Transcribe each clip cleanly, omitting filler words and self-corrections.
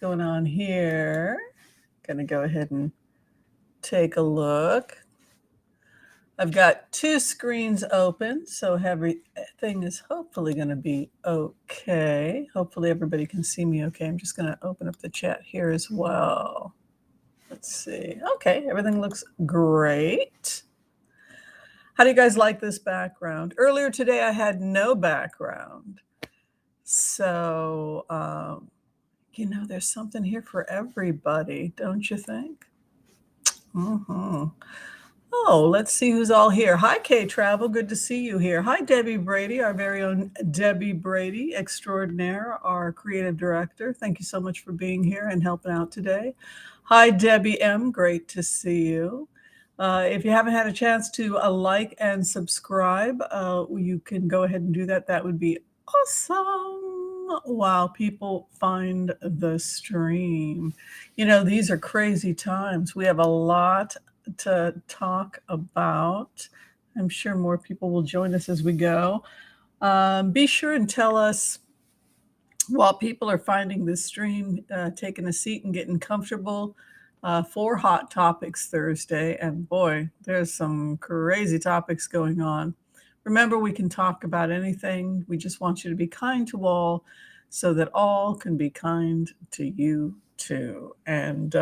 going on here. Gonna go ahead and take a look. I've got two screens open, so everything is hopefully going to be okay. Hopefully everybody can see me okay. I'm just going to open up the chat here as well. Let's see. Okay, everything looks great. How do you guys like this background? Earlier today, I had no background. So, there's something here for everybody, don't you think? Mm-hmm. Oh, let's see who's all here. Hi, K Travel. Good to see you here. Hi, Debbie Brady, our very own Debbie Brady extraordinaire, our creative director. Thank you so much for being here and helping out today. Hi, Debbie M. Great to see you. If you haven't had a chance to like and subscribe, you can go ahead and do that. That would be awesome while people find the stream. These are crazy times. We have a lot to talk about. I'm sure more people will join us as we go. Be sure and tell us while people are finding this stream, taking a seat and getting comfortable for Hot Topics Thursday. And boy, there's some crazy topics going on. Remember, we can talk about anything. We just want you to be kind to all so that all can be kind to you too. And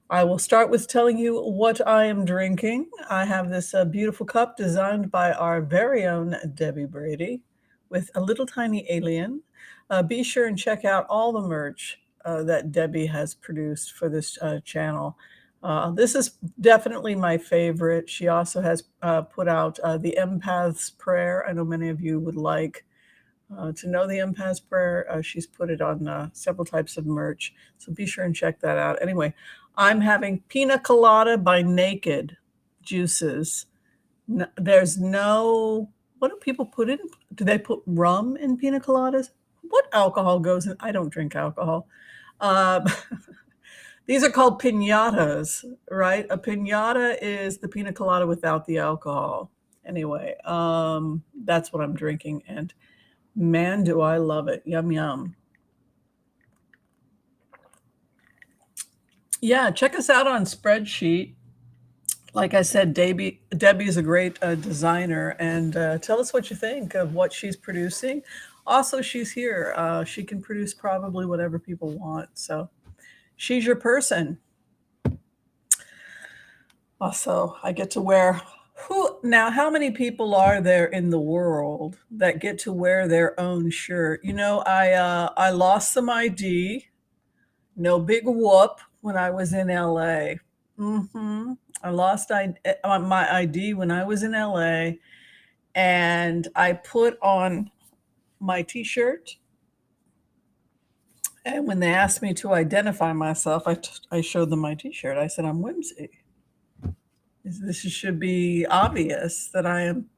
I will start with telling you what I am drinking. I have this beautiful cup designed by our very own Debbie Brady with a little tiny alien. Be sure and check out all the merch that Debbie has produced for this channel. This is definitely my favorite. She also has put out the Empath's Prayer. I know many of you would like to know the Empath's Prayer. She's put it on several types of merch. So be sure and check that out. Anyway, I'm having Pina Colada by Naked Juices. There's no, what do people put in? Do they put rum in pina coladas? What alcohol goes in? I don't drink alcohol. These are called piñatas, right? A piñata is the pina colada without the alcohol. Anyway, that's what I'm drinking. And man, do I love it. Yum, yum. Yeah, check us out on Spreadsheet. Like I said, Debbie is a great designer, and tell us what you think of what she's producing. Also, she's here. She can produce probably whatever people want. So she's your person. Also, I get to wear now, how many people are there in the world that get to wear their own shirt? I lost some ID. No big whoop when I was in LA. I lost my ID when I was in LA, and I put on my t-shirt. And when they asked me to identify myself, I showed them my t-shirt. I said, I'm Whimsy. This should be obvious that I am.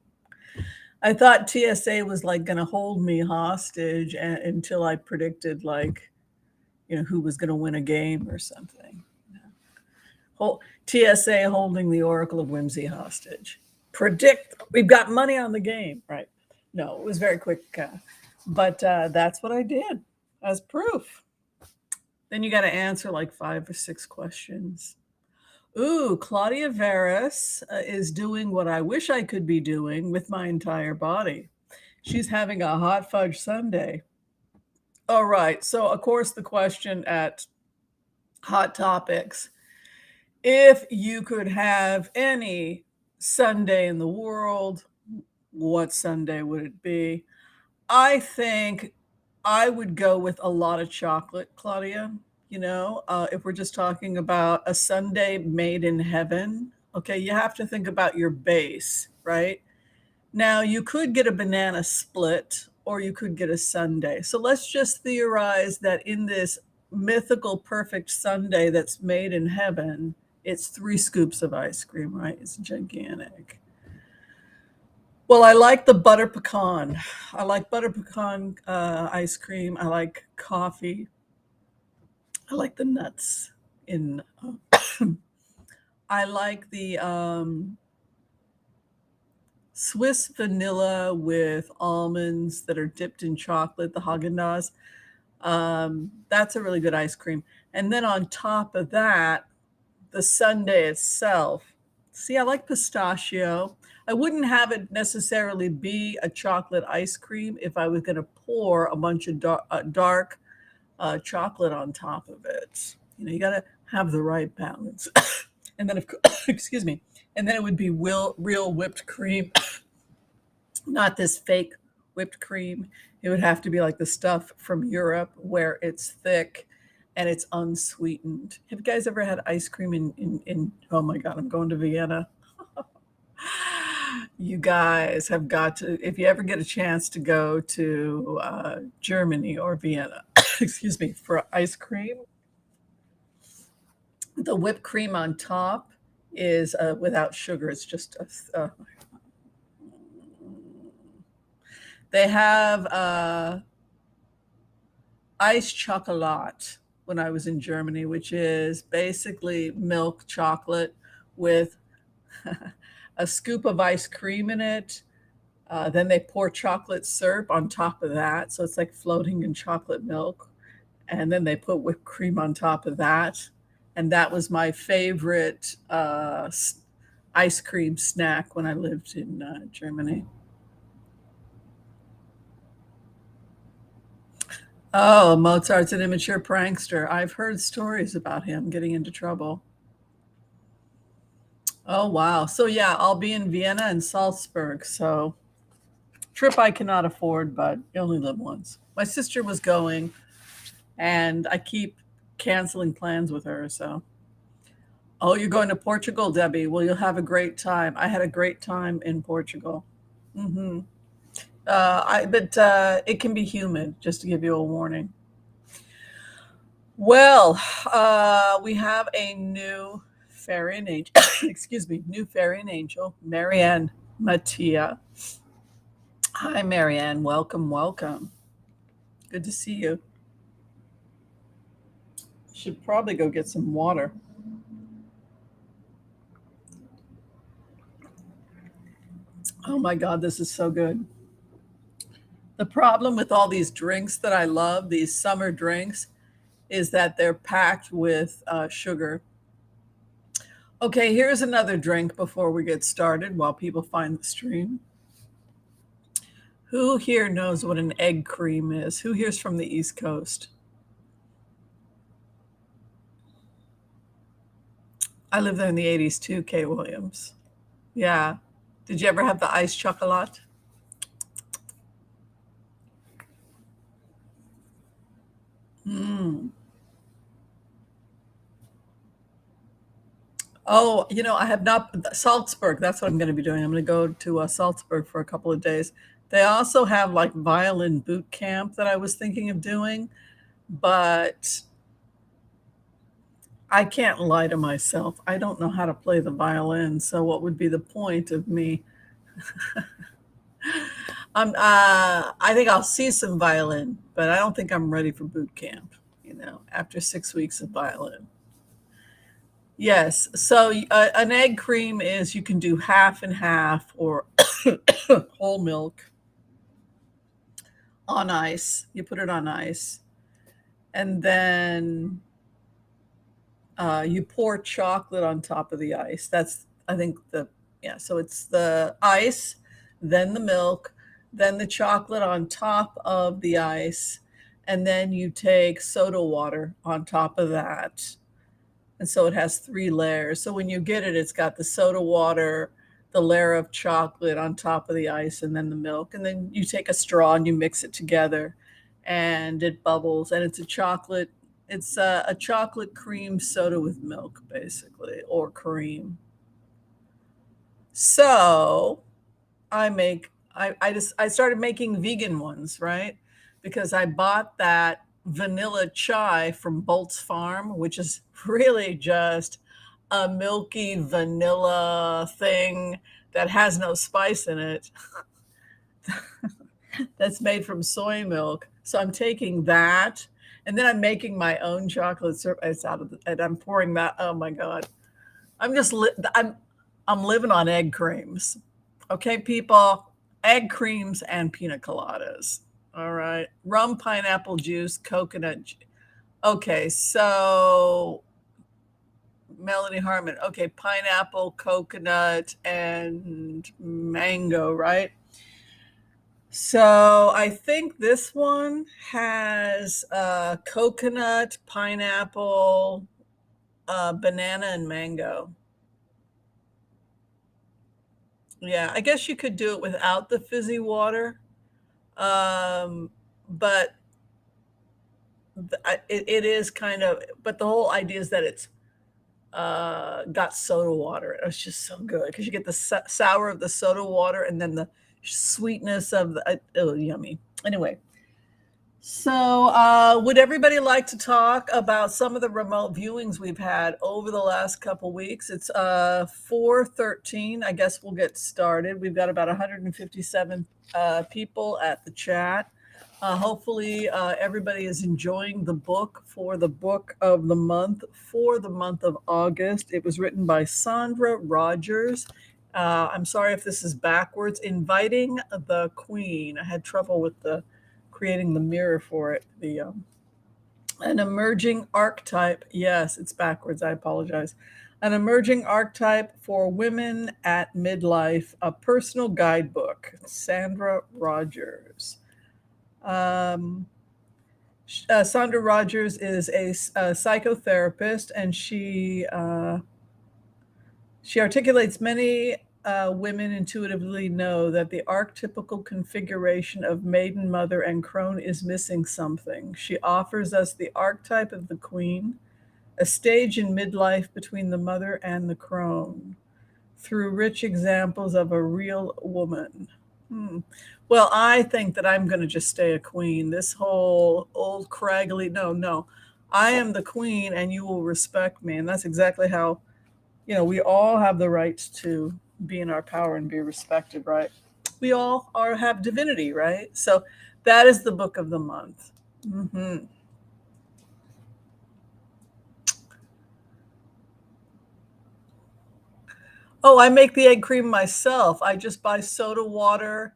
I thought TSA was like going to hold me hostage until I predicted who was going to win a game or something. TSA holding the Oracle of Whimsy hostage. Predict, we've got money on the game, right? No, it was very quick. But that's what I did as proof. Then you got to answer like 5 or 6 questions. Ooh, Claudia Veras is doing what I wish I could be doing with my entire body. She's having a hot fudge sundae. All right. So, of course, the question at Hot Topics, if you could have any sundae in the world, what sundae would it be? I think I would go with a lot of chocolate, Claudia. If we're just talking about a sundae made in heaven, okay, you have to think about your base, right? Now, you could get a banana split or you could get a sundae. So let's just theorize that in this mythical perfect sundae that's made in heaven, it's 3 scoops of ice cream, right? It's gigantic. Well, I like the butter pecan. I like butter pecan ice cream. I like coffee. I like the nuts in. I like the Swiss vanilla with almonds that are dipped in chocolate, the Haagen-Dazs. That's a really good ice cream. And then on top of that, the sundae itself. See, I like pistachio. I wouldn't have it necessarily be a chocolate ice cream if I was going to pour a bunch of dark chocolate on top of it. You got to have the right balance. And then, excuse me, and then it would be real whipped cream, not this fake whipped cream. It would have to be like the stuff from Europe where it's thick and it's unsweetened. Have you guys ever had ice cream in oh my God, I'm going to Vienna. You guys have got to, if you ever get a chance to go to Germany or Vienna, excuse me, for ice cream, the whipped cream on top is without sugar. It's just they have iced chocolate when I was in Germany, which is basically milk chocolate with a scoop of ice cream in it. Then they pour chocolate syrup on top of that. So it's like floating in chocolate milk. And then they put whipped cream on top of that. And that was my favorite ice cream snack when I lived in Germany. Oh, Mozart's an immature prankster. I've heard stories about him getting into trouble. Oh, wow. So, yeah, I'll be in Vienna and Salzburg. So, trip I cannot afford, but you only live once. My sister was going, and I keep canceling plans with her. So, oh, you're going to Portugal, Debbie. Well, you'll have a great time. I had a great time in Portugal. Hmm. But it can be humid, just to give you a warning. Well, we have a new fairy angel. Excuse me, new fairy angel, Marianne Mattia. Hi, Marianne. Welcome, welcome. Good to see you. Should probably go get some water. Oh my God, this is so good. The problem with all these drinks that I love, these summer drinks, is that they're packed with sugar. Okay, here's another drink before we get started while people find the stream. Who here knows what an egg cream is? Who here's from the East Coast? I lived there in the 80s too, Kay Williams. Yeah. Did you ever have the iced chocolate? Mm. Oh, I have not. Salzburg, that's what I'm going to be doing. I'm going to go to Salzburg for a couple of days. They also have like violin boot camp that I was thinking of doing, but I can't lie to myself. I don't know how to play the violin. So, what would be the point of me? I think I'll see some violin, but I don't think I'm ready for boot camp, after 6 weeks of violin. Yes. So an egg cream is you can do half and half or whole milk on ice. You put it on ice. And then you pour chocolate on top of the ice. That's, I think, yeah. So it's the ice, then the milk, then the chocolate on top of the ice. And then you take soda water on top of that. And so it has three layers. So when you get it, it's got the soda water, the layer of chocolate on top of the ice, and then the milk. And then you take a straw and you mix it together and it bubbles. And it's a chocolate cream soda with milk, basically, or cream. So I started making vegan ones, right? Because I bought that vanilla chai from Bolt's Farm, which is really just a milky vanilla thing that has no spice in it. That's made from soy milk. So I'm taking that and then I'm making my own chocolate syrup. It's out of and I'm pouring that. Oh my God. I'm living on egg creams. Okay, people, egg creams and pina coladas. All right. Rum, pineapple juice, coconut. Okay, so Melanie Harmon. Okay, pineapple, coconut, and mango, right? So I think this one has coconut, pineapple, banana, and mango. Yeah, I guess you could do it without the fizzy water. But it is kind of, but the whole idea is that it's got soda water. It's just so good because you get the sour of the soda water and then the sweetness of the, oh, yummy. Anyway, so would everybody like to talk about some of the remote viewings we've had over the last couple weeks? It's 4:13. I guess we'll get started. We've got about 157 people at the chat. Hopefully, everybody is enjoying the book of the month for the month of August. It was written by Sandra Rogers. I'm sorry if this is backwards. Inviting the Queen. I had trouble with creating the mirror for it. An emerging archetype. Yes, it's backwards. I apologize. An emerging archetype for women at midlife. A personal guidebook. Sandra Rogers. Sandra Rogers is a psychotherapist, and she articulates many women intuitively know that the archetypical configuration of maiden, mother, and crone is missing something. She offers us the archetype of the queen, a stage in midlife between the mother and the crone, through rich examples of a real woman. Well, I think that I'm going to just stay a queen. This whole old craggly, no. I am the queen and you will respect me. And that's exactly how, we all have the right to be in our power and be respected, right? We all have divinity, right? So that is the book of the month. Oh, I make the egg cream myself. I just buy soda water,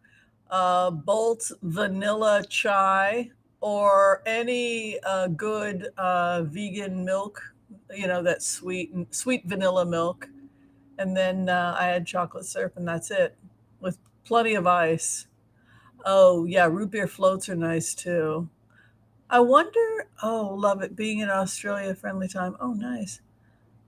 Bolt's vanilla chai, or any good vegan milk, that sweet vanilla milk. And then I add chocolate syrup, and that's it, with plenty of ice. Oh, yeah, root beer floats are nice too. I wonder, oh, love it, being in Australia, friendly time. Oh, nice.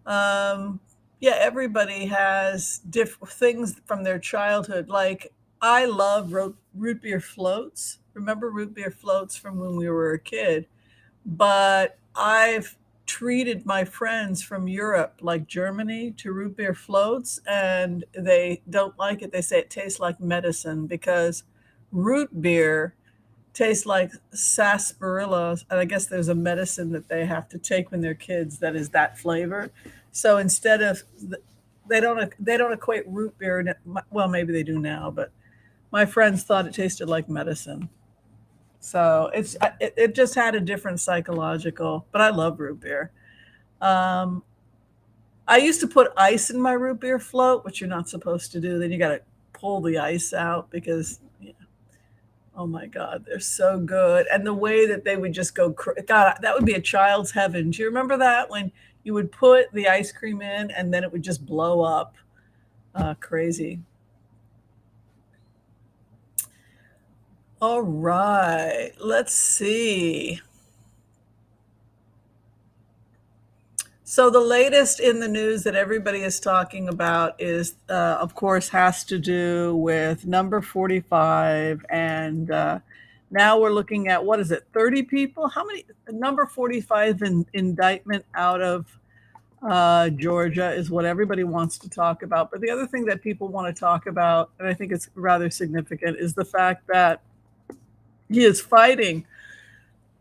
Um, yeah, everybody has different things from their childhood. Like I love root beer floats. Remember root beer floats from when we were a kid? But I've treated my friends from Europe, like Germany, to root beer floats, and they don't like it. They say it tastes like medicine because root beer tastes like sarsaparilla, and I guess there's a medicine that they have to take when they're kids that is that flavor. So instead of they don't equate root beer. Well, maybe they do now, but my friends thought it tasted like medicine. So it just had a different psychological. But I love root beer. Um, I used to put ice in my root beer float, which you're not supposed to do. Then you got to pull the ice out because oh my God, they're so good. And the way that they would just go, God, that would be a child's heaven. Do you remember that when you would put the ice cream in and then it would just blow up? Crazy. All right, let's see. So the latest in the news that everybody is talking about is, of course, has to do with number 45. And now we're looking at, what is it, 30 people? How many? Number 45 indictment out of Georgia is what everybody wants to talk about. But the other thing that people want to talk about, and I think it's rather significant, is the fact that he is fighting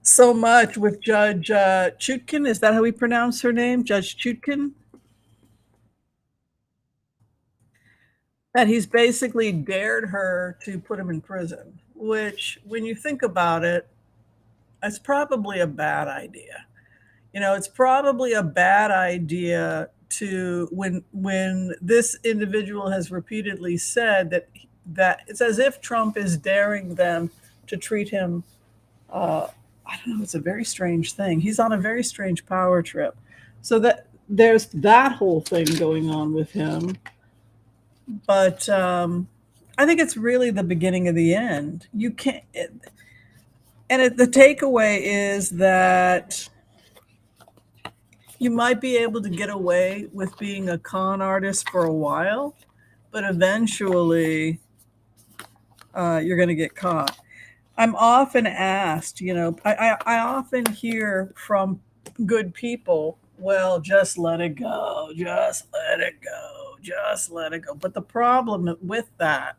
so much with Judge Chutkin. Is that how we pronounce her name? Judge Chutkin? That he's basically dared her to put him in prison, which, when you think about it, it's probably a bad idea. It's probably a bad idea to when this individual has repeatedly said that it's as if Trump is daring them to treat him. I don't know. It's a very strange thing. He's on a very strange power trip. So that there's that whole thing going on with him. But I think it's really the beginning of the end. You can't. The takeaway is that you might be able to get away with being a con artist for a while, but eventually you're going to get caught. I'm often asked, I often hear from good people, well, just let it go, just let it go, just let it go. But the problem with that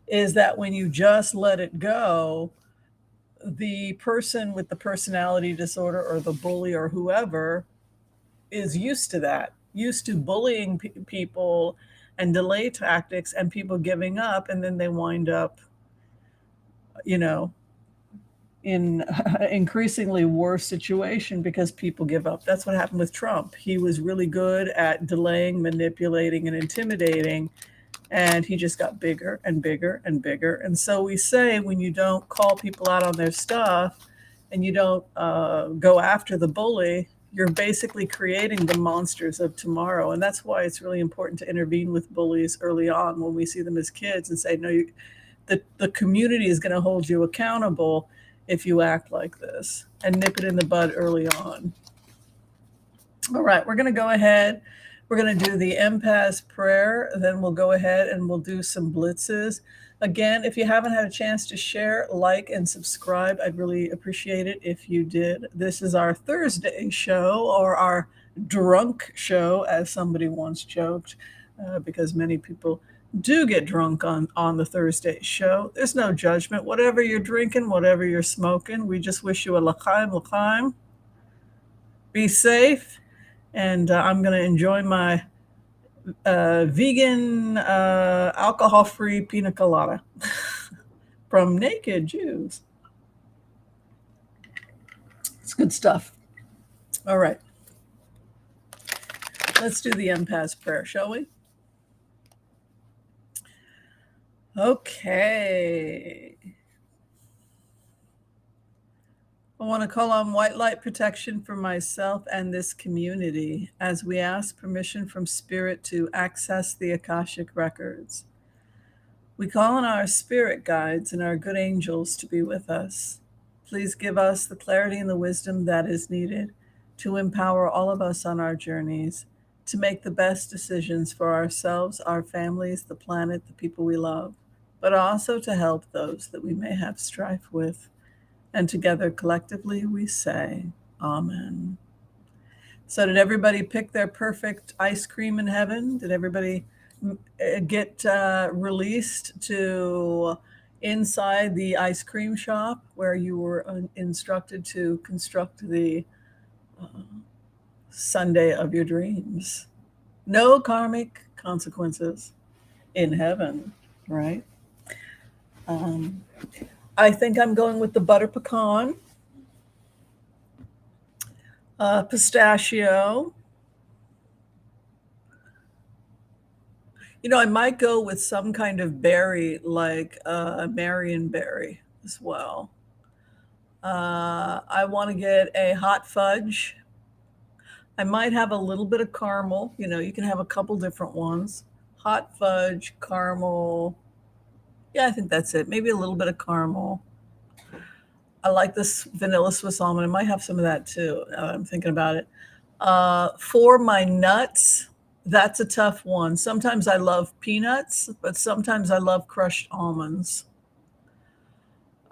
is that when you just let it go, the person with the personality disorder or the bully or whoever is used to that, used to bullying people and delay tactics and people giving up. And then they wind up, in increasingly worse situation because people give up. That's what happened with Trump. He was really good at delaying, manipulating, and intimidating, and he just got bigger and bigger and bigger. And so we say when you don't call people out on their stuff and you don't go after the bully, you're basically creating the monsters of tomorrow. And that's why it's really important to intervene with bullies early on when we see them as kids and say, no, the community is going to hold you accountable if you act like this, and nip it in the bud early on. All right, we're going to go ahead. We're going to do the empath prayer. Then we'll go ahead and we'll do some blitzes. Again, if you haven't had a chance to share, like, and subscribe, I'd really appreciate it if you did. This is our Thursday show, or our drunk show, as somebody once joked, because many people do get drunk on the Thursday show. There's no judgment. Whatever you're drinking, whatever you're smoking, we just wish you a l'chaim. Be safe. And I'm going to enjoy my vegan, alcohol-free pina colada from Naked Jews. It's good stuff. All right. Let's do the empath prayer, shall we? Okay. I want to call on white light protection for myself and this community as we ask permission from Spirit to access the Akashic records. We call on our spirit guides and our good angels to be with us. Please give us the clarity and the wisdom that is needed to empower all of us on our journeys, to make the best decisions for ourselves, our families, the planet, the people we love, but also to help those that we may have strife with. And together, collectively, we say, Amen. So did everybody pick their perfect ice cream in heaven? Did everybody get released to inside the ice cream shop where you were instructed to construct the Sunday of your dreams? No karmic consequences in heaven, right? I think I'm going with the butter pecan, pistachio. I might go with some kind of berry like Marion berry as well. I want to get a hot fudge. I might have a little bit of caramel. You can have a couple different ones. Hot fudge, caramel. Yeah, I think that's it. Maybe a little bit of caramel. I like this vanilla Swiss almond. I might have some of that too. I'm thinking about it. For my nuts, that's a tough one. Sometimes I love peanuts, but sometimes I love crushed almonds.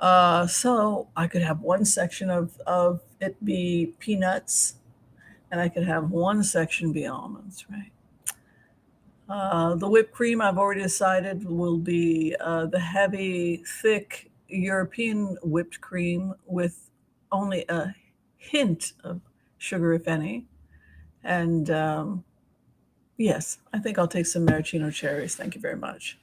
So I could have one section of it be peanuts, and I could have one section be almonds, right? The whipped cream, I've already decided, will be the heavy, thick European whipped cream with only a hint of sugar, if any. And yes, I think I'll take some maraschino cherries. Thank you very much.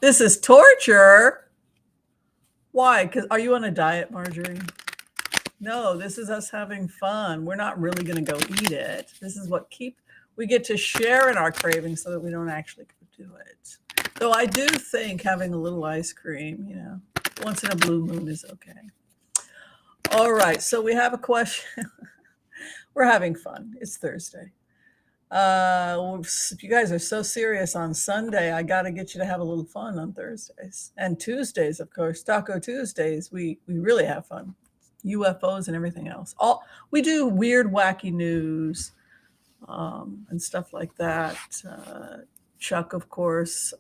This is torture. Why? Because are you on a diet, Marjorie? No, this is us having fun. We're not really going to go eat it. This is what we get to share in our cravings so that we don't actually do it. Though I do think having a little ice cream, once in a blue moon is okay. All right, so we have a question. We're having fun. It's Thursday. If you guys are so serious on Sunday, I got to get you to have a little fun on Thursdays and Tuesdays, of course. Taco Tuesdays, we really have fun. UFOs and everything else. We do weird, wacky news and stuff like that. Chuck, of course,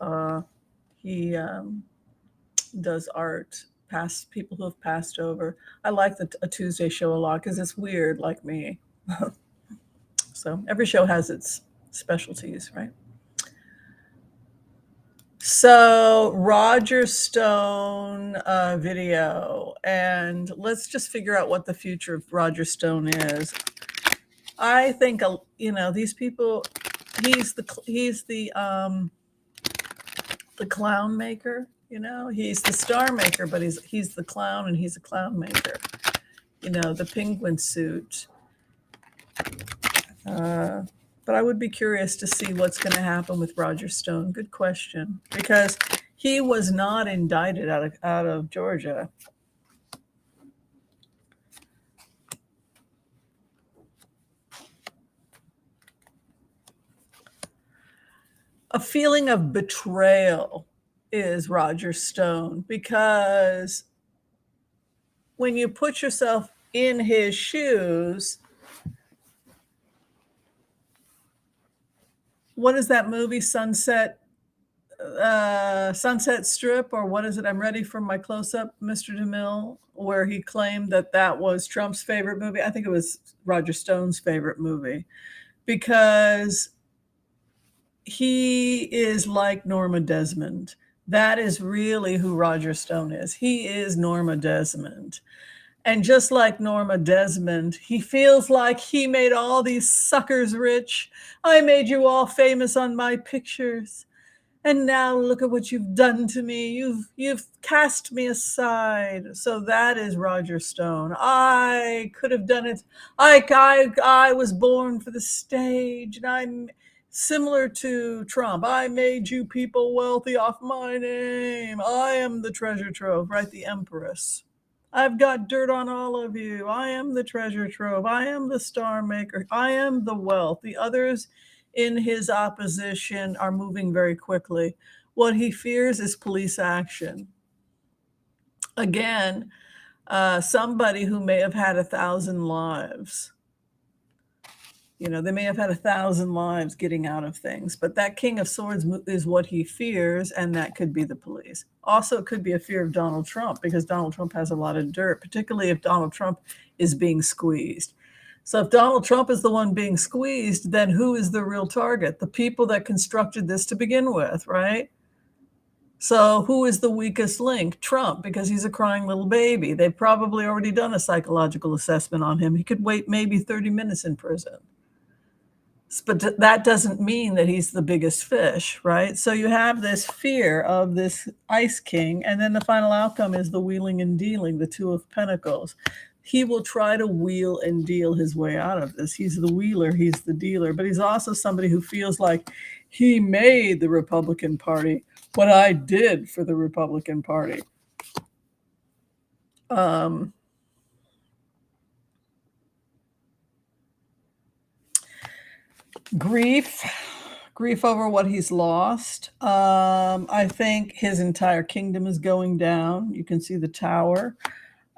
he does art. Past people who have passed over. I like a Tuesday show a lot because it's weird, like me. So every show has its specialties, right? So Roger Stone video, and let's just figure out what the future of Roger Stone is. I think these people. He's the clown maker. He's the star maker, but he's the clown, and he's a clown maker. The penguin suit. But I would be curious to see what's going to happen with Roger Stone. Good question, because he was not indicted out of Georgia. A feeling of betrayal is Roger Stone, because when you put yourself in his shoes, what is that movie, Sunset Strip, or what is it? I'm ready for my close-up, Mr. DeMille, where he claimed that was Trump's favorite movie. I think it was Roger Stone's favorite movie, because he is like Norma Desmond. That is really who Roger Stone is. He is Norma Desmond. And just like Norma Desmond, he feels like he made all these suckers rich. I made you all famous on my pictures. And now look at what you've done to me. You've cast me aside. So that is Roger Stone. I could have done it. I was born for the stage, and I'm similar to Trump. I made you people wealthy off my name. I am the treasure trove, right? The Empress. I've got dirt on all of you. I am the treasure trove. I am the star maker. I am the wealth. The others in his opposition are moving very quickly. What he fears is police action. Again, somebody who may have had 1,000 lives. They may have had 1,000 lives getting out of things, but that King of Swords is what he fears, and that could be the police. Also, it could be a fear of Donald Trump, because Donald Trump has a lot of dirt, particularly if Donald Trump is being squeezed. So if Donald Trump is the one being squeezed, then who is the real target? The people that constructed this to begin with, right? So who is the weakest link? Trump, because he's a crying little baby. They've probably already done a psychological assessment on him. He could wait maybe 30 minutes in prison. But that doesn't mean that he's the biggest fish, right? So you have this fear of this Ice King, and then the final outcome is the wheeling and dealing, the Two of Pentacles. He will try to wheel and deal his way out of this. He's the wheeler, he's the dealer, but he's also somebody who feels like he made the Republican Party what I did for the Republican Party. Grief over what he's lost. I think his entire kingdom is going down. You can see the tower.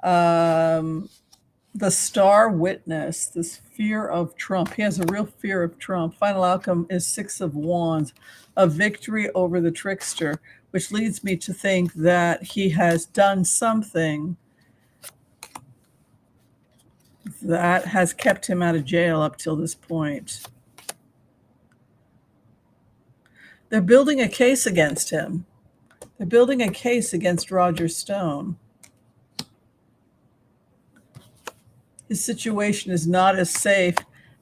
The star witness, this fear of Trump. He has a real fear of Trump. Final outcome is 6 of Wands, a victory over the trickster, which leads me to think that he has done something that has kept him out of jail up till this point. They're building a case against him. They're building a case against Roger Stone. His situation is not as safe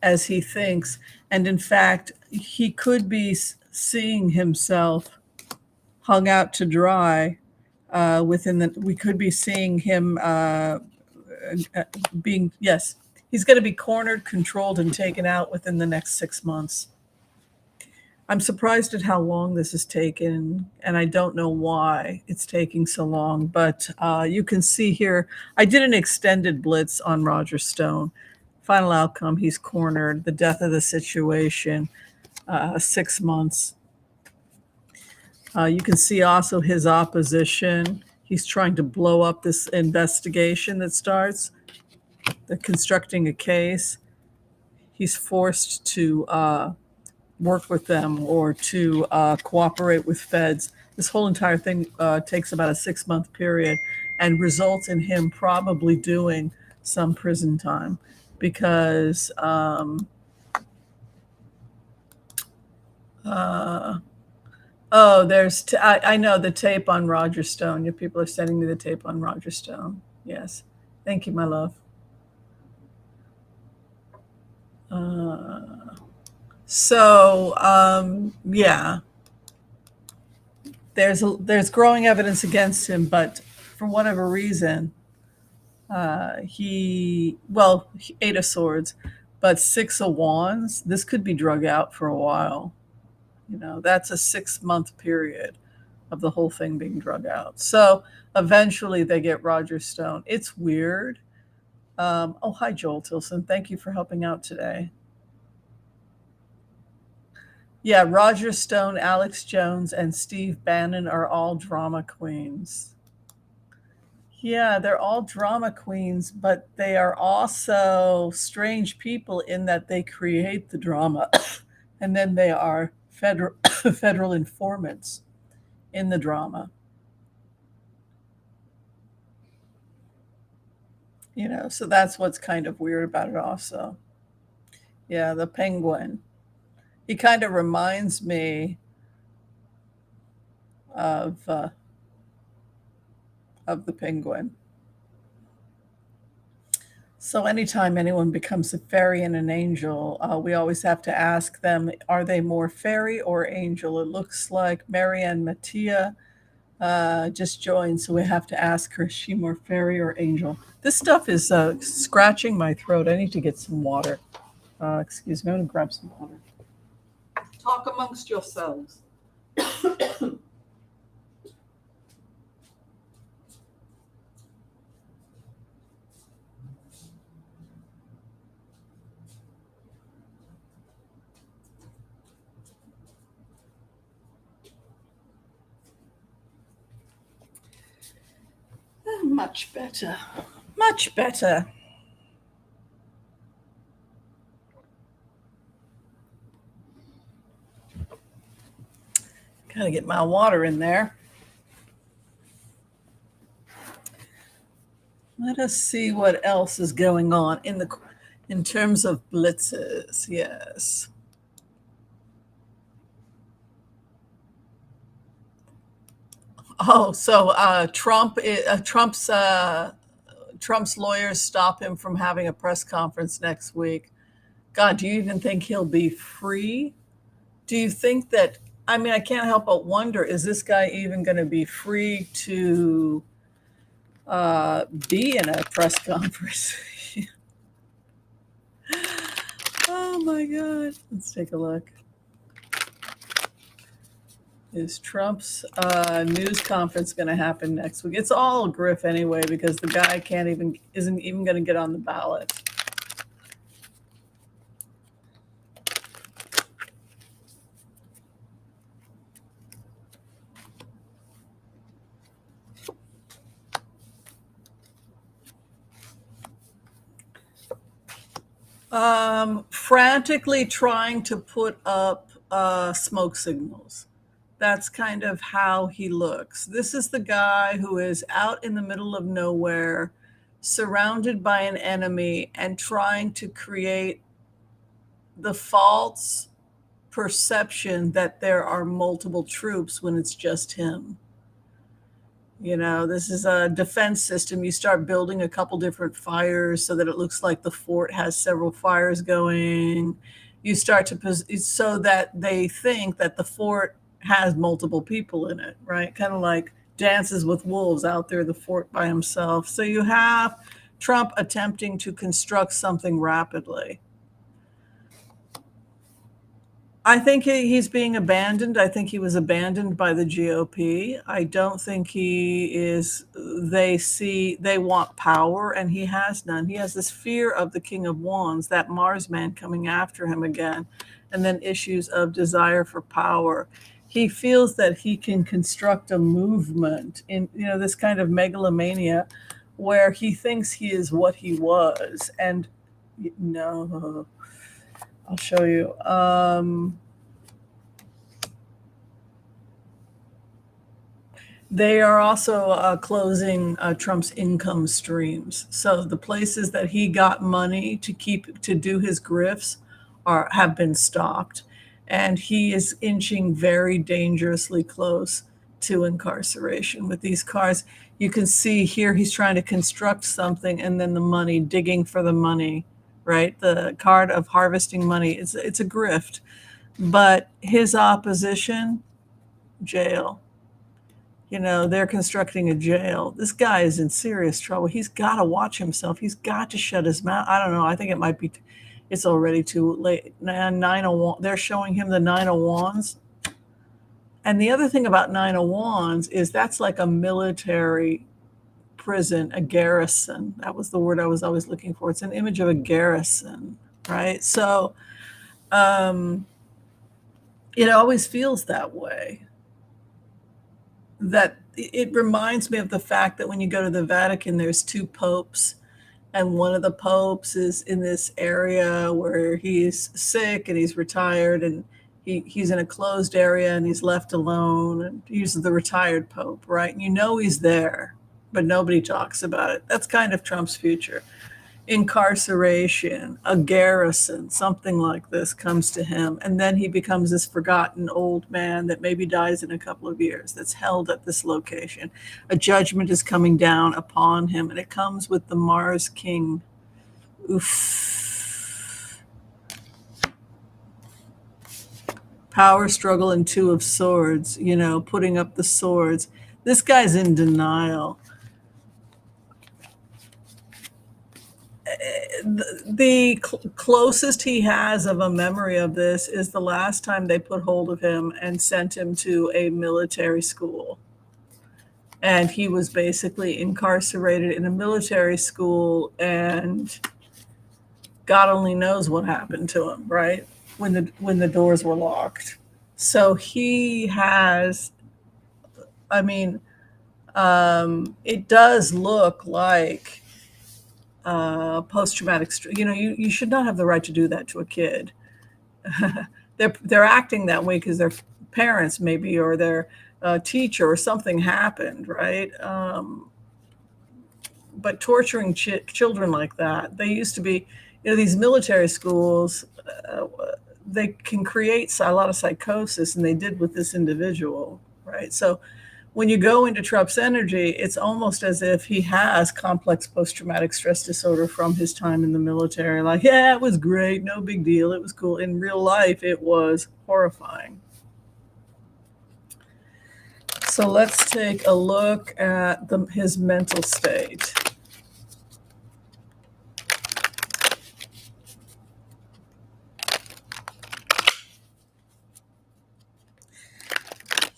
as he thinks. And in fact, he could be seeing himself hung out to dry we could be seeing him he's going to be cornered, controlled, and taken out within the next 6 months. I'm surprised at how long this has taken, and I don't know why it's taking so long, but you can see here, I did an extended blitz on Roger Stone. Final outcome, he's cornered. The death of the situation, 6 months. You can see also his opposition. He's trying to blow up this investigation that starts. They're constructing a case. He's forced to work with them or to cooperate with feds. This whole entire thing takes about a 6-month period and results in him probably doing some prison time because I know the tape on Roger Stone. Your people are sending me the tape on Roger Stone. Yes. Thank you, my love. Yeah, there's growing evidence against him, but for whatever reason, he 8 of swords, but 6 of wands. This could be drug out for a while. That's a 6-month period of the whole thing being drug out. So eventually they get Roger Stone. It's weird. Hi, Joel Tilson. Thank you for helping out today. Yeah, Roger Stone, Alex Jones, and Steve Bannon are all drama queens. Yeah, they're all drama queens, but they are also strange people in that they create the drama and then they are federal informants in the drama. So that's what's kind of weird about it also. Yeah, the penguin. He kind of reminds me of the penguin. So anytime anyone becomes a fairy and an angel, we always have to ask them, are they more fairy or angel? It looks like Marianne Mattia just joined, so we have to ask her, is she more fairy or angel? This stuff is scratching my throat. I need to get some water. Excuse me, I'm going to grab some water. Talk amongst yourselves. Much better. Much better. Gotta get my water in there. Let us see what else is going on in terms of blitzes. Yes. Oh, so Trump's lawyers stop him from having a press conference next week. God, do you even think he'll be free? Do you think that? I mean, I can't help but wonder: is this guy even going to be free to be in a press conference? Oh my God! Let's take a look. Is Trump's news conference going to happen next week? It's all a grift anyway because the guy isn't even going to get on the ballot. Frantically trying to put up smoke signals. That's kind of how he looks. This is the guy who is out in the middle of nowhere, surrounded by an enemy, and trying to create the false perception that there are multiple troops when it's just him. This is a defense system. You start building a couple different fires so that it looks like the fort has several fires going. You start so that they think that the fort has multiple people in it, right? Kind of like Dances with Wolves out there, the fort by himself. So you have Trump attempting to construct something rapidly. I think he's being abandoned. I think he was abandoned by the GOP. I don't think he is. They want power, and he has none. He has this fear of the King of Wands, that Mars man coming after him again, and then issues of desire for power. He feels that he can construct a movement in, this kind of megalomania where he thinks he is what he was. And no, I'll show you. They are also closing Trump's income streams. So the places that he got money to do his grifts have been stopped, and he is inching very dangerously close to incarceration with these cars. You can see here he's trying to construct something, and then the money, digging for the money, right? The card of harvesting money. It's a grift, but his opposition, jail. They're constructing a jail. This guy is in serious trouble. He's got to watch himself. He's got to shut his mouth. I don't know. I think it might be, it's already too late. Nine of Wands, they're showing him the Nine of Wands. And the other thing about Nine of Wands is that's like a military prison, a garrison. That was the word I was always looking for. It's an image of a garrison, right? So it always feels that way. That it reminds me of the fact that when you go to the Vatican, there's two popes, and one of the popes is in this area where he's sick and he's retired, and he's in a closed area and he's left alone, and he's the retired pope, right? And he's there, but nobody talks about it. That's kind of Trump's future. Incarceration, a garrison, something like this comes to him, and then he becomes this forgotten old man that maybe dies in a couple of years, that's held at this location. A judgment is coming down upon him, and it comes with the Mars King. Oof. Power struggle and Two of Swords, putting up the swords. This guy's in denial. The closest he has of a memory of this is the last time they put hold of him and sent him to a military school. And he was basically incarcerated in a military school, and God only knows what happened to him, right? When the doors were locked. So he has, it does look like post-traumatic stress. You should not have the right to do that to a kid. They're acting that way because their parents maybe, or their teacher or something happened, right? But torturing children like that, they used to be, these military schools, they can create a lot of psychosis, and they did with this individual, right? So when you go into Trump's energy, it's almost as if he has complex post-traumatic stress disorder from his time in the military. Like, yeah, it was great, no big deal, it was cool. In real life, it was horrifying. So let's take a look at his mental state.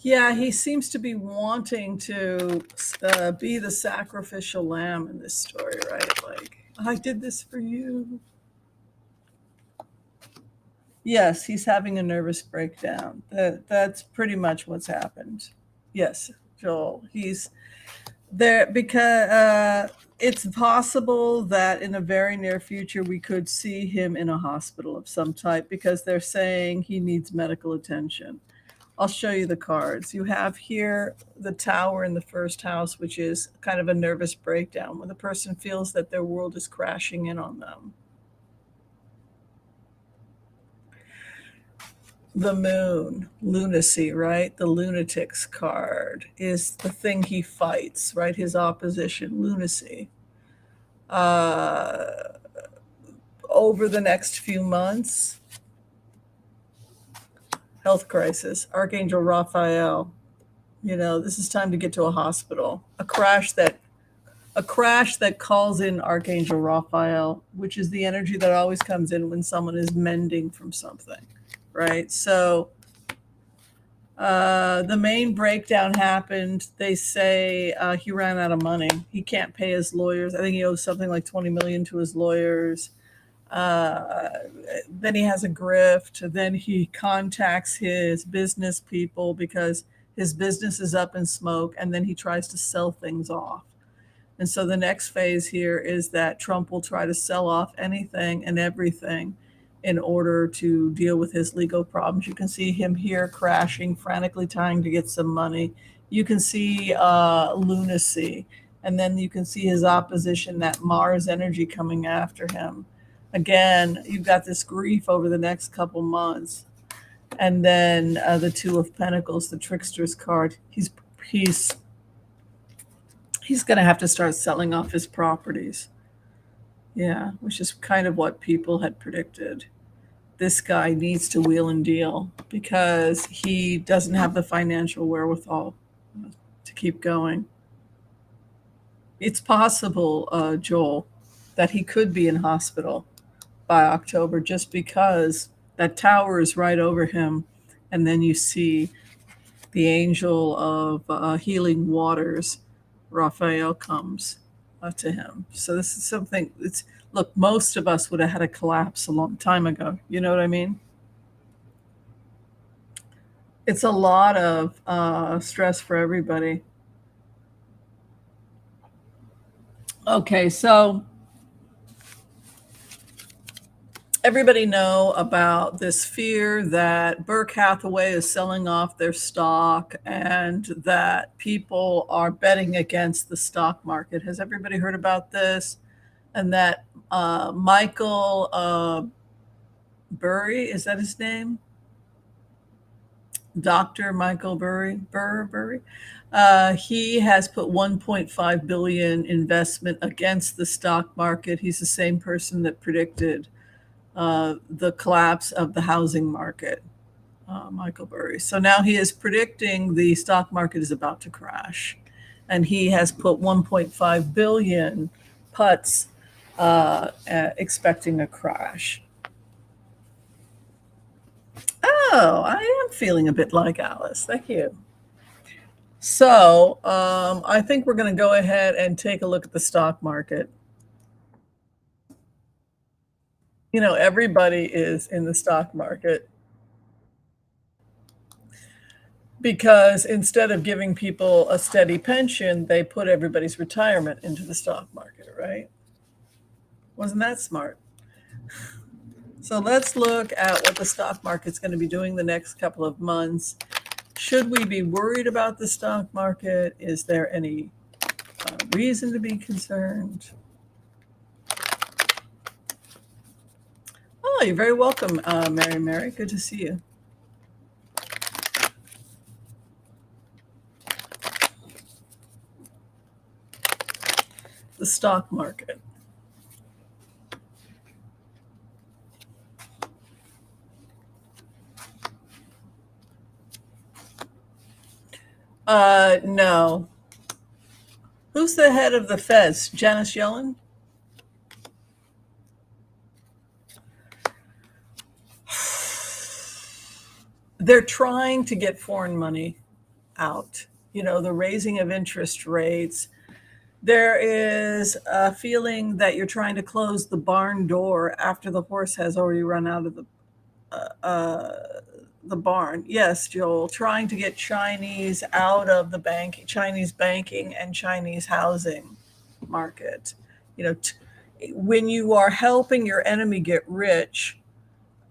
Yeah, he seems to be wanting to be the sacrificial lamb in this story, right? Like, I did this for you. Yes, he's having a nervous breakdown. That's pretty much what's happened. Yes, Joel. He's there because it's possible that in a very near future we could see him in a hospital of some type, because they're saying he needs medical attention. I'll show you the cards. You have here the Tower in the first house, which is kind of a nervous breakdown when the person feels that their world is crashing in on them. The Moon, lunacy, right? The lunatic's card is the thing he fights, right? His opposition, lunacy. Over the next few months, health crisis, Archangel Raphael. This is time to get to a hospital. A crash that calls in Archangel Raphael, which is the energy that always comes in when someone is mending from something. right? So the main breakdown happened. They say he ran out of money. He can't pay his lawyers. I think he owes something like 20 million to his lawyers. Uh, then he has a grift. Then he contacts his business people because his business is up in smoke, and then he tries to sell things off. And so the next phase here is that Trump will try to sell off anything and everything in order to deal with his legal problems. You can see him here crashing, frantically trying to get some money. You can see lunacy. And then you can see his opposition, that Mars energy coming after him. Again, you've got this grief over the next couple months. And then the Two of Pentacles, the trickster's card. He's going to have to start selling off his properties. Yeah, which is kind of what people had predicted. This guy needs to wheel and deal because he doesn't have the financial wherewithal to keep going. It's possible, Joel, that he could be in hospital by October just because that tower is right over him. And then you see the angel of healing waters, Raphael, comes to him. So this is something. Look, most of us would have had a collapse a long time ago. You know what I mean? It's a lot of stress for everybody. Okay, so everybody know about this fear that Berkshire Hathaway is selling off their stock and that people are betting against the stock market. Has everybody heard about this? And that Michael Burry, is that his name? Dr. Michael Burry, he has put 1.5 billion investment against the stock market. He's the same person that predicted the collapse of the housing market, Michael Burry. So now he is predicting the stock market is about to crash, and he has put 1.5 billion putts expecting a crash. Oh, I am feeling a bit like Alice. Thank you. So I think we're going to go ahead and take a look at the stock market. You know, everybody is in the stock market because instead of giving people a steady pension, they put everybody's retirement into the stock market, right? Wasn't that smart? So let's look at what the stock market's going to be doing the next couple of months. Should we be worried about the stock market? Is there any reason to be concerned? Oh, you're very welcome, Mary. Good to see you. The stock market. No. Who's the head of the Feds? Janet Yellen? They're trying to get foreign money out. You know, the raising of interest rates. There is a feeling that you're trying to close the barn door after the horse has already run out of the barn. Yes, Joel, trying to get Chinese out of the Chinese banking and Chinese housing market. You know, when you are helping your enemy get rich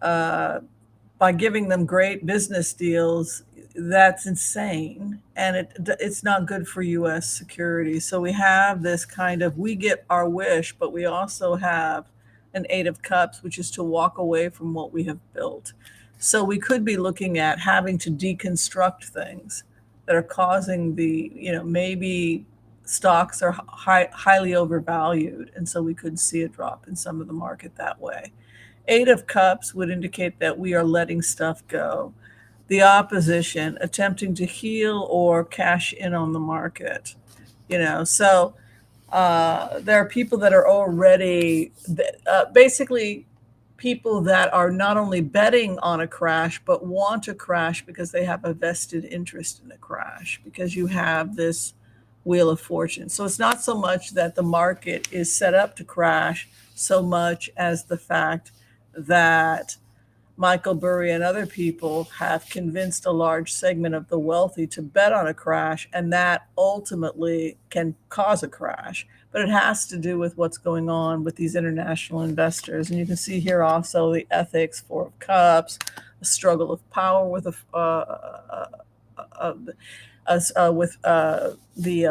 by giving them great business deals, that's insane, and it's not good for U.S. security. So we have this kind of, we get our wish, but we also have an Eight of Cups, which is to walk away from what we have built. So we could be looking at having to deconstruct things that are causing maybe stocks are highly overvalued, and so we could see a drop in some of the market that way. Eight of Cups would indicate that we are letting stuff go. The opposition attempting to heal or cash in on the market. So there are people that are already basically people that are not only betting on a crash, but want to crash because they have a vested interest in a crash, because you have this wheel of fortune. So it's not so much that the market is set up to crash, so much as the fact that Michael Burry and other people have convinced a large segment of the wealthy to bet on a crash, and that ultimately can cause a crash. But it has to do with what's going on with these international investors. And you can see here also the ethics, Four of Cups, a struggle of power with the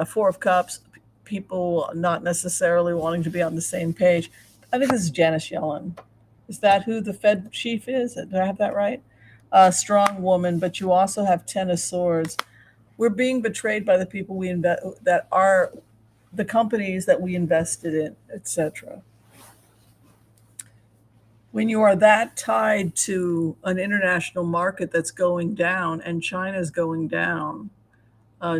Four of Cups, people not necessarily wanting to be on the same page. I think this is Janet Yellen. Is that who the Fed chief is? Did I have that right? A strong woman, but you also have Ten of Swords. We're being betrayed by the people we invest, that are the companies that we invested in, etc. When you are that tied to an international market that's going down and China's going down,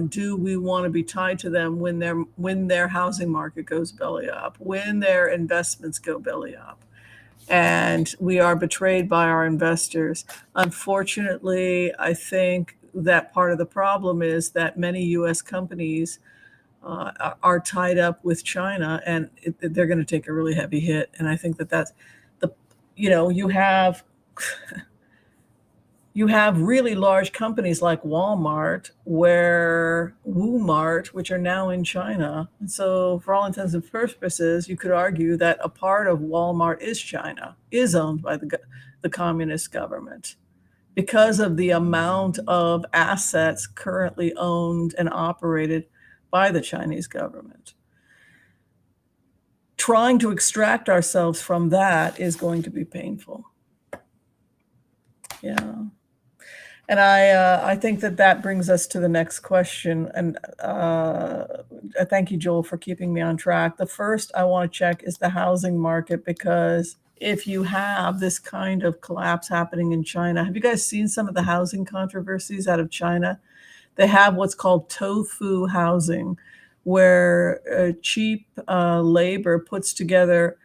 do we want to be tied to them when their housing market goes belly up, when their investments go belly up? And we are betrayed by our investors. Unfortunately, I think that part of the problem is that many U.S. companies are tied up with China, and they're going to take a really heavy hit. And I think that's you have really large companies like Walmart, where Walmart, which are now in China. And so for all intents and purposes, you could argue that a part of Walmart is China, is owned by the communist government, because of the amount of assets currently owned and operated by the Chinese government. Trying to extract ourselves from that is going to be painful. Yeah. And I think that brings us to the next question. And thank you, Joel, for keeping me on track. The first I want to check is the housing market, because if you have this kind of collapse happening in China, have you guys seen some of the housing controversies out of China? They have what's called tofu housing, where cheap labor puts together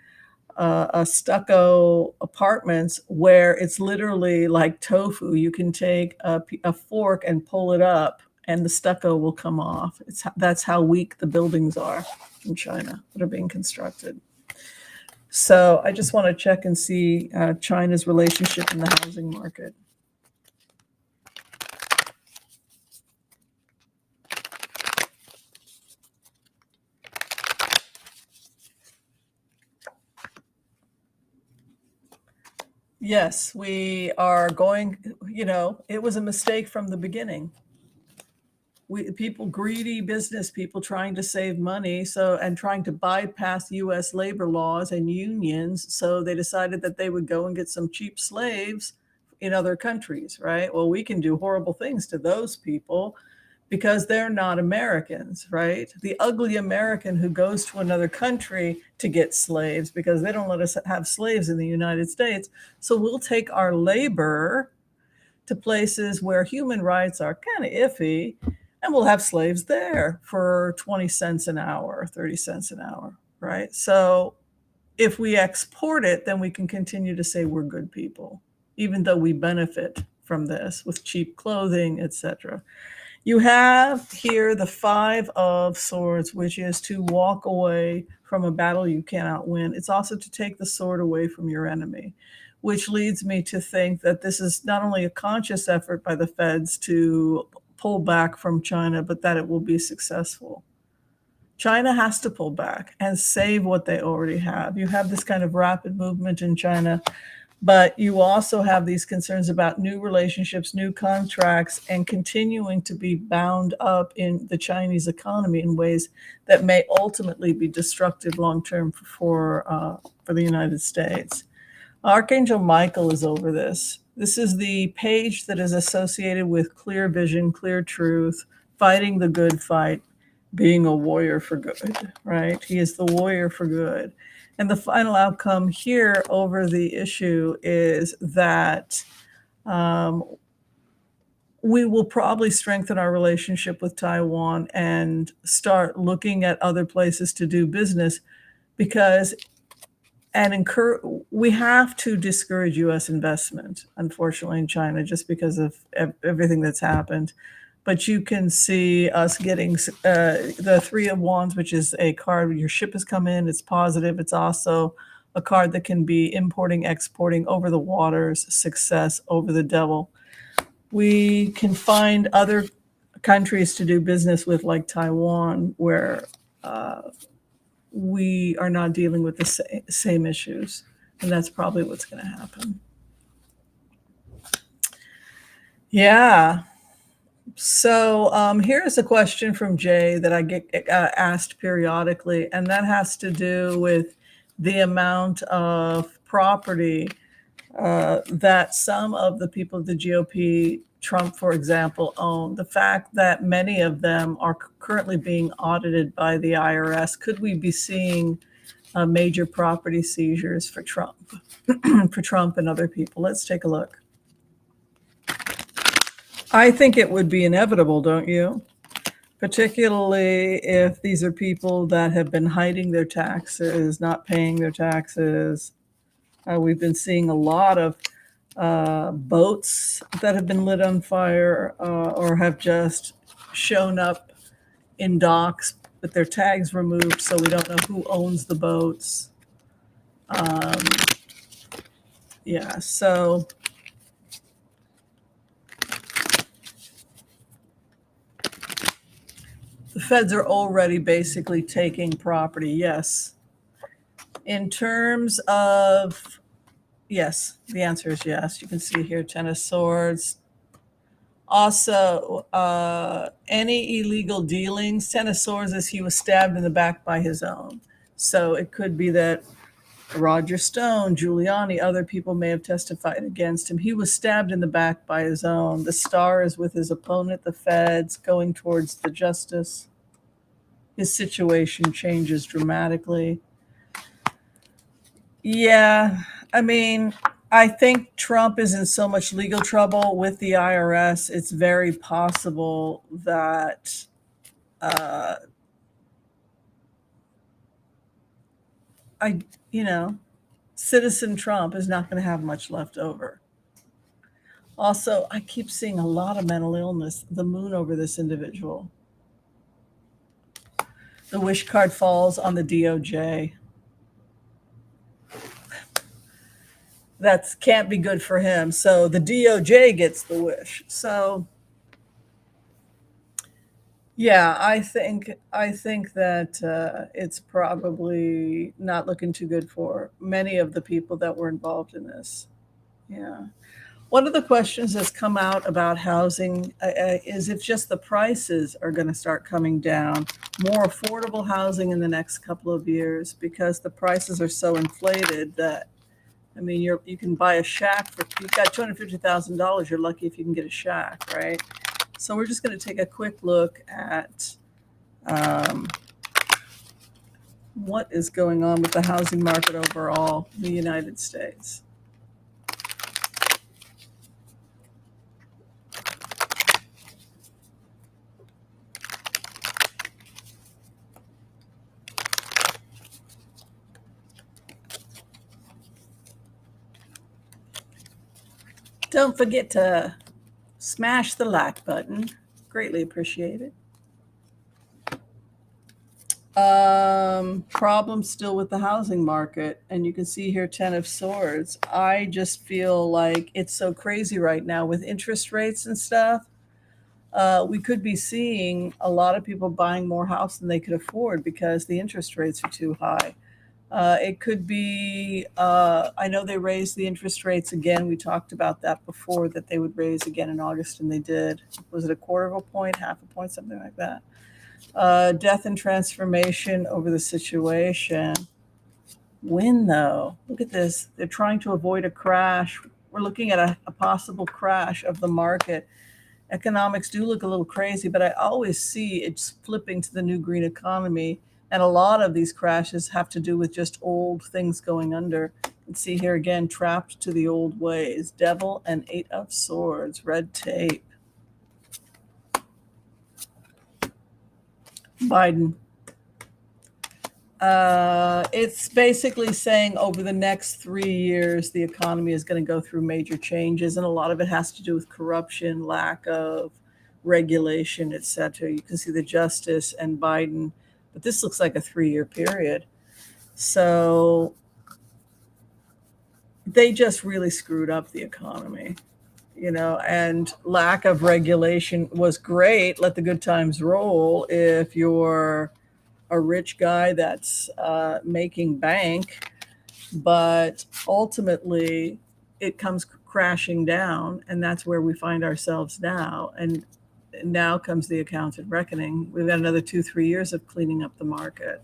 a stucco apartments where it's literally like tofu. You can take a fork and pull it up, and the stucco will come off. That's how weak the buildings are in China that are being constructed. So I just want to check and see China's relationship in the housing market. Yes, we are going, it was a mistake from the beginning. Greedy business people trying to save money, and trying to bypass US labor laws and unions, so they decided that they would go and get some cheap slaves in other countries, right? Well, we can do horrible things to those people because they're not Americans, right? The ugly American who goes to another country to get slaves, because they don't let us have slaves in the United States. So we'll take our labor to places where human rights are kind of iffy, and we'll have slaves there for 20 cents an hour, 30 cents an hour, right? So if we export it, then we can continue to say we're good people, even though we benefit from this with cheap clothing, etc. You have here the Five of Swords, which is to walk away from a battle you cannot win. It's also to take the sword away from your enemy, which leads me to think that this is not only a conscious effort by the feds to pull back from China, but that it will be successful. China has to pull back and save what they already have. You have this kind of rapid movement in China, but you also have these concerns about new relationships, new contracts, and continuing to be bound up in the Chinese economy in ways that may ultimately be destructive long-term for the United States. Archangel Michael is over this. This is the page that is associated with clear vision, clear truth, fighting the good fight, being a warrior for good, right? He is the warrior for good. And the final outcome here over the issue is that we will probably strengthen our relationship with Taiwan and start looking at other places to do business, because and we have to discourage U.S. investment, unfortunately, in China, just because of everything that's happened. But you can see us getting the Three of Wands, which is a card where your ship has come in. It's positive. It's also a card that can be importing, exporting, over the waters, success, over the devil. We can find other countries to do business with, like Taiwan, where we are not dealing with the same issues. And that's probably what's going to happen. Yeah. So here's a question from Jay that I get asked periodically, and that has to do with the amount of property that some of the people of the GOP, Trump, for example, own. The fact that many of them are currently being audited by the IRS. Could we be seeing major property seizures for Trump, for Trump and other people? Let's take a look. I think it would be inevitable, don't you? Particularly if these are people that have been hiding their taxes, not paying their taxes. We've been seeing a lot of boats that have been lit on fire or have just shown up in docks with their tags removed, so we don't know who owns the boats. Yeah, so the feds are already basically taking property, yes. In terms of, yes, the answer is yes. You can see here, Ten of Swords. Also, any illegal dealings, Ten of Swords, as he was stabbed in the back by his own. So it could be that Roger Stone, Giuliani, other people may have testified against him. He was stabbed in the back by his own. The star is with his opponent, the feds, going towards the justice. His situation changes dramatically. Yeah, I mean, I think Trump is in so much legal trouble with the IRS. It's very possible that Citizen Trump is not going to have much left over. Also, I keep seeing a lot of mental illness, the moon over this individual. The wish card falls on the DOJ. That can't be good for him. So the DOJ gets the wish. So yeah, I think that it's probably not looking too good for many of the people that were involved in this. Yeah. One of the questions that's come out about housing is if just the prices are going to start coming down, more affordable housing in the next couple of years, because the prices are so inflated that, I mean, you can buy a shack for, you've got $250,000. You're lucky if you can get a shack, right? So we're just going to take a quick look at what is going on with the housing market overall in the United States. Don't forget to smash the like button. Greatly appreciated. Problems still with the housing market. And you can see here, Ten of Swords. I just feel like it's so crazy right now with interest rates and stuff. We could be seeing a lot of people buying more house than they could afford because the interest rates are too high. It could be, I know they raised the interest rates again. We talked about that before, that they would raise again in August, and they did. Was it a quarter of a point, half a point, something like that? Death and transformation over the situation. When, though? Look at this. They're trying to avoid a crash. We're looking at a possible crash of the market. Economics do look a little crazy, but I always see it's flipping to the new green economy. And a lot of these crashes have to do with just old things going under. And see here again, trapped to the old ways. Devil and Eight of Swords, red tape. Biden. It's basically saying over the next 3 years, the economy is going to go through major changes, and a lot of it has to do with corruption, lack of regulation, etc. You can see the Justice and Biden, but this looks like a 3-year period. So they just really screwed up the economy, and lack of regulation was great. Let the good times roll if you're a rich guy that's making bank, but ultimately it comes crashing down, and that's where we find ourselves now. And now comes the accounted reckoning. We've got another 2-3 years of cleaning up the market.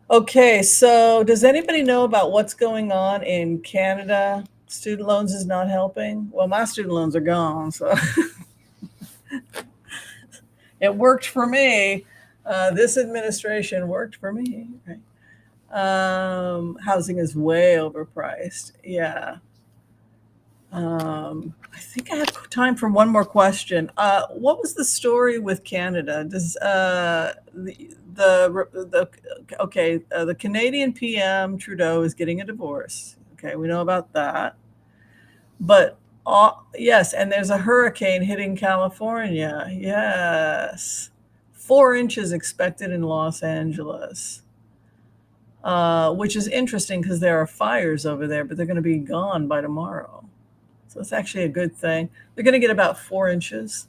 Okay, so does anybody know about what's going on in Canada? Student loans is not helping. Well, my student loans are gone, so it worked for me. This administration worked for me. Right? Housing is way overpriced. Yeah. I think I have time for one more question. What was the story with Canada? Does the Canadian PM Trudeau is getting a divorce? Okay, we know about that. But yes, and there's a hurricane hitting California. Yes, 4 inches expected in Los Angeles. Which is interesting because there are fires over there, but they're going to be gone by tomorrow. So it's actually a good thing. They're going to get about 4 inches.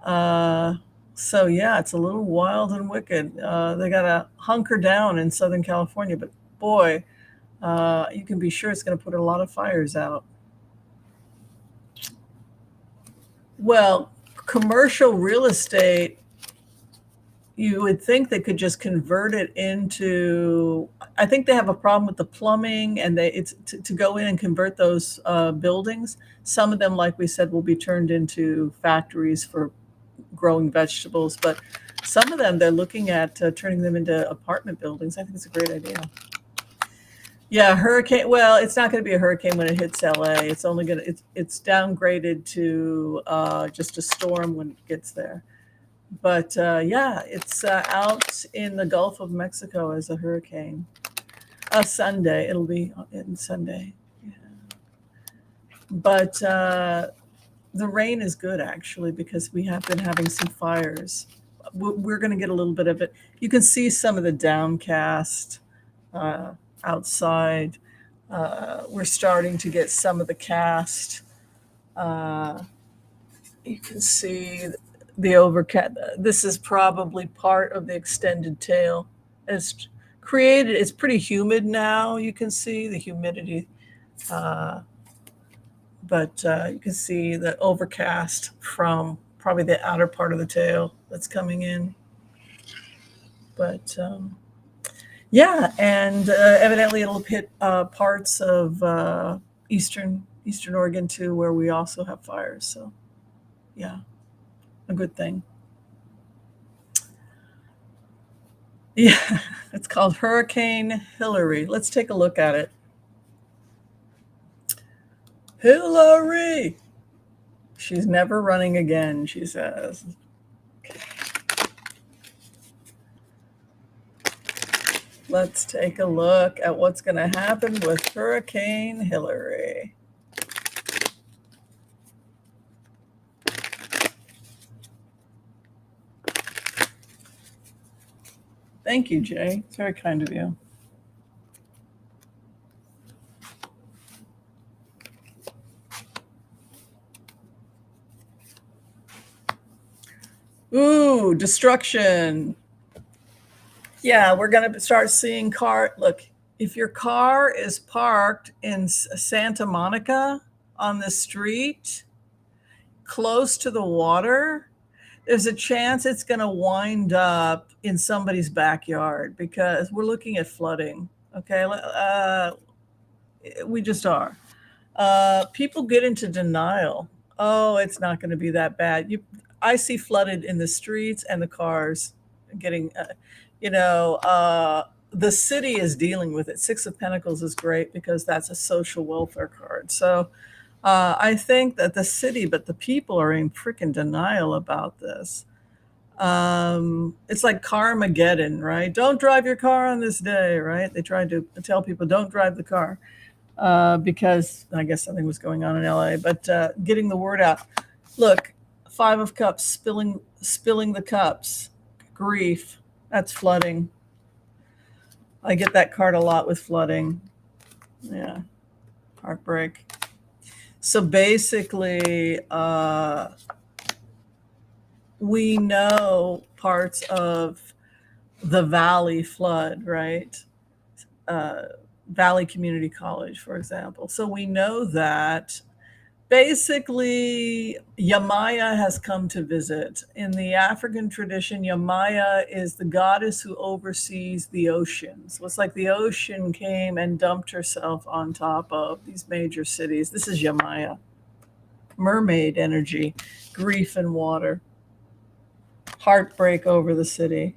So yeah, it's a little wild and wicked. They got to hunker down in Southern California, but boy, you can be sure it's going to put a lot of fires out. Well, commercial real estate, you would think they could just convert it into. I think they have a problem with the plumbing, and it's to go in and convert those buildings. Some of them, like we said, will be turned into factories for growing vegetables, but some of them they're looking at turning them into apartment buildings. I think it's a great idea. Yeah, hurricane. Well, it's not going to be a hurricane when it hits LA. It's only going to. It's downgraded to just a storm when it gets there. But yeah, it's out in the Gulf of Mexico as a hurricane. Sunday, it'll be in Sunday. Yeah. But the rain is good actually because we have been having some fires. We're going to get a little bit of it. You can see some of the downcast outside. We're starting to get some of the cast. You can see the overcast. This is probably part of the extended tail. It's created. It's pretty humid now. You can see the humidity, but you can see the overcast from probably the outer part of the tail that's coming in. But yeah, and evidently it'll hit parts of eastern Oregon too, where we also have fires. So yeah, a good thing. Yeah, it's called Hurricane Hillary. Let's take a look at it. Hillary! She's never running again, she says. Let's take a look at what's going to happen with Hurricane Hillary. Thank you, Jay. It's very kind of you. Ooh, destruction. Yeah, we're going to start seeing look, if your car is parked in Santa Monica on the street close to the water, there's a chance it's going to wind up in somebody's backyard because we're looking at flooding. Okay, we just are. People get into denial. Oh, it's not going to be that bad. I see flooded in the streets and the cars getting, the city is dealing with it. Six of Pentacles is great because that's a social welfare card. So I think that the city, but the people are in freaking denial about this. It's like Carmageddon, right? Don't drive your car on this day, right? They tried to tell people don't drive the car because I guess something was going on in LA. But getting the word out. Look, Five of Cups, spilling the cups, grief. That's flooding. I get that card a lot with flooding. Yeah, heartbreak. So basically, we know parts of the Valley flood, right? Valley Community College, for example. So we know that basically Yamaya has come to visit. In the African tradition, Yamaya is the goddess who oversees the oceans. So it's like the ocean came and dumped herself on top of these major cities. This is Yamaya. Mermaid energy, grief and water, heartbreak over the city.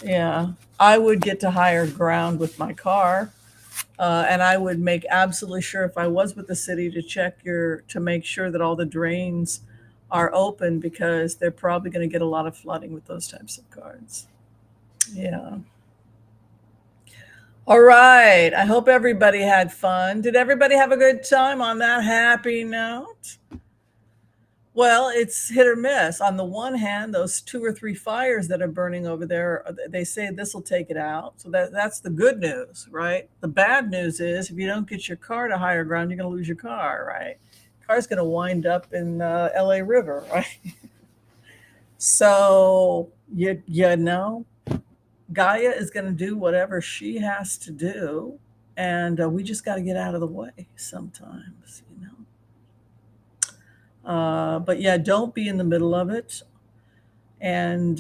Yeah, I would get to higher ground with my car, and I would make absolutely sure if I was with the city to make sure that all the drains are open because they're probably going to get a lot of flooding with those types of cards. Yeah. All right. I hope everybody had fun. Did everybody have a good time on that happy note? Well, it's hit or miss. On the one hand, those 2 or 3 fires that are burning over there, they say this will take it out. So that's the good news, right? The bad news is if you don't get your car to higher ground, you're going to lose your car, right? Car's going to wind up in LA River, right? So you know, Gaia is going to do whatever she has to do, and we just got to get out of the way sometimes, you know. But yeah, don't be in the middle of it, and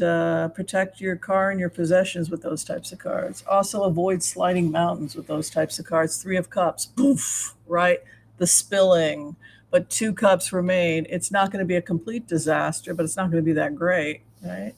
protect your car and your possessions with those types of cards. Also, avoid sliding mountains with those types of cards. 3 of Cups, poof, right? The spilling, but 2 cups remain. It's not going to be a complete disaster, but it's not going to be that great, right?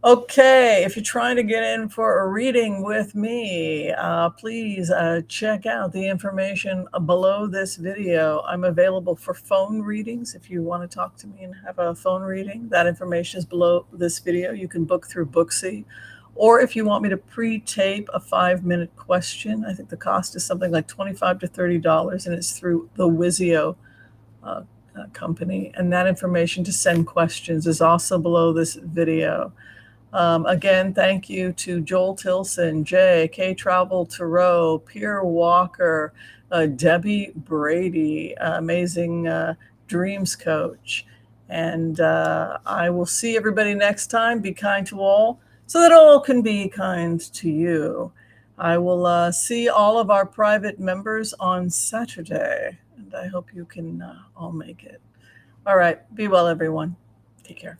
Okay, if you're trying to get in for a reading with me, please check out the information below this video. I'm available for phone readings. If you want to talk to me and have a phone reading, that information is below this video. You can book through Booksy. Or if you want me to pre-tape a 5-minute question, I think the cost is something like $25 to $30, and it's through the Wizio company. And that information to send questions is also below this video. Again, thank you to Joel Tilson, Jay, K Travel Tarot, Pierre Walker, Debbie Brady, amazing dreams coach. And I will see everybody next time. Be kind to all so that all can be kind to you. I will see all of our private members on Saturday, and I hope you can all make it. All right. Be well, everyone. Take care.